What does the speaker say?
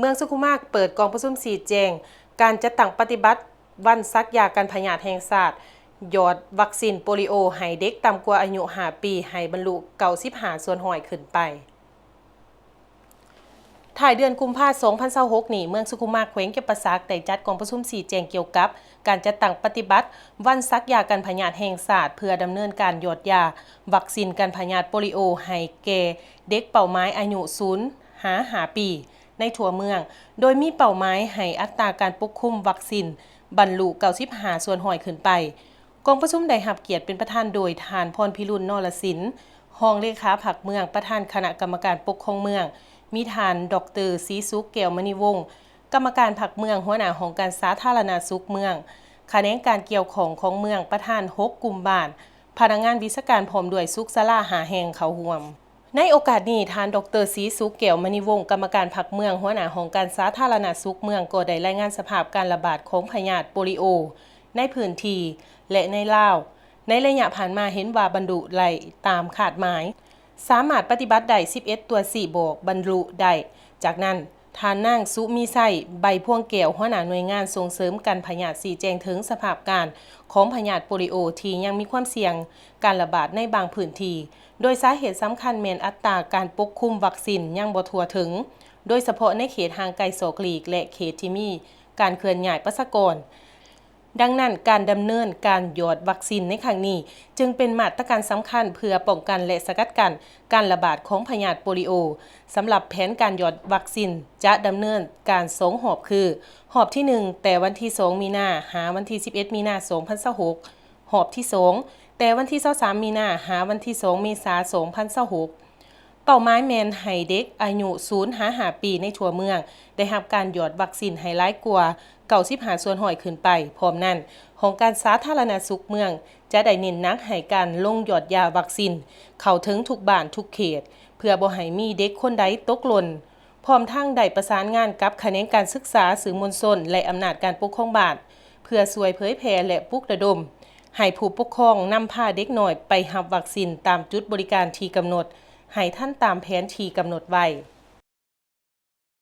เมืองสุขุมวิทเปิดกองประชุมชี้แจงการจัดตั้งปฏิบัติวันซักยากันพยาธิแห่งชาติหยอดวัคซีนโปลิโอให้เด็กต่ำกว่าอายุ5 ปีให้บรรลุ95ส่วนห้อยขึ้นไปถ่ายเดือนกุมภาพันธ์2026นี้เมืองสุขุมวิทแขวงจำปาสักได้จัดกองประชุมชี้แจงเกี่ยวกับการจัดตั้งปฏิบัติวันซักยากันพยาธิแห่งชาติเพื่อดำเนินการหยอดยาวัคซีนกันพยาธิโปลิโอให้แก่เด็กเป้าหมายอายุ0-5 ปีในทั่วเมืองโดยมีเป้าหมายให้อัตราการปกคลุมวัคซีนบรรลุ95ส่วนห้อยขึ้นไปกองประชุมได้รับเกียรติเป็นประธานโดยท่านพรพิรุณนรสินรองเลขาผักเมืองประธานคณะกรรมการปกครองเมืองมีท่านดร.ศรีสุขแก้วมณีวงศ์กรรมการผักเมืองหัวหน้าของการสาธารณสุขเมืองแขนงการเกี่ยวของเมืองประธาน6กลุ่มบ้านพนักงานวิชาการพร้อมด้วยสุขศาลาหาแห่งเขาร่วมในโอกาสนี้ท่านดร.ศรีสุขแก้วมณีวงศ์กรรมการผักเมืองหัวหน้าของการสาธารณสุขเมืองก็ได้รายงานสภาพการระบาดของพยาธิโปลิโอในพื้นที่และในลาวในระยะผ่านมาเห็นว่าบรรลุไหลตามคาดหมายสามารถปฏิบัติได้11ตัว4บอกบรรลุได้จากนั้นท่านนางสุมีไส้ใบพ่วงแก้วหัวหน้าหน่วยงานส่งเสริมการพยาธิชี้แจงถึงสภาพการของพยาธิโปลิโอที่ยังมีความเสี่ยงการระบาดในบางพื้นที่โดยสาเหตุสำคัญแม่นอัตราการปกคลุมวัคซีนยังบ่ทั่วถึงโดยเฉพาะในเขตห่างไกลศอกหลีกและเขตที่มีการเคลื่อนย้ายประชากรดังนั้นการดำเนินการหยอดวัคซีนในครั้งนี้จึงเป็นมาตรการสำคัญเพื่อป้องกันและสกัดกั้นการระบาดของพยาธิโปลิโอสำหรับแผนการหยอดวัคซีนจะดำเนินการ2 หอบคือหอบที่1แต่วันที่2 มีนาหาวันที่11 มีนา2026หอบที่2แต่วันที่23 มีนาหาวันที่2 เมษายน2026เป้าหมายแม่นให้เด็กอายุ0-5 ปีในทั่วเมืองได้รับการหยอดวัคซีนให้หลายกว่า95ส่วนห้อยขึ้นไปพร้อมนั้นของการสาธารณสุขเมืองจะได้เน้นหนักให้การลงหยอดยาวัคซีนเข้าถึงทุกบ้านทุกเขตเพื่อบ่ให้มีเด็กคนใดตกหล่นพร้อมทั้งได้ประสานงานกับแขนงการศึกษาสื่อมวลชนและอำนาจการปกครองบ้านเพื่อช่วยเผยแพร่และปลุกระดมให้ผู้ปกครองนำพาเด็กน้อยไปรับวัคซีนตามจุดบริการที่กำหนดให้ท่านตามแผนที่กำหนดไว้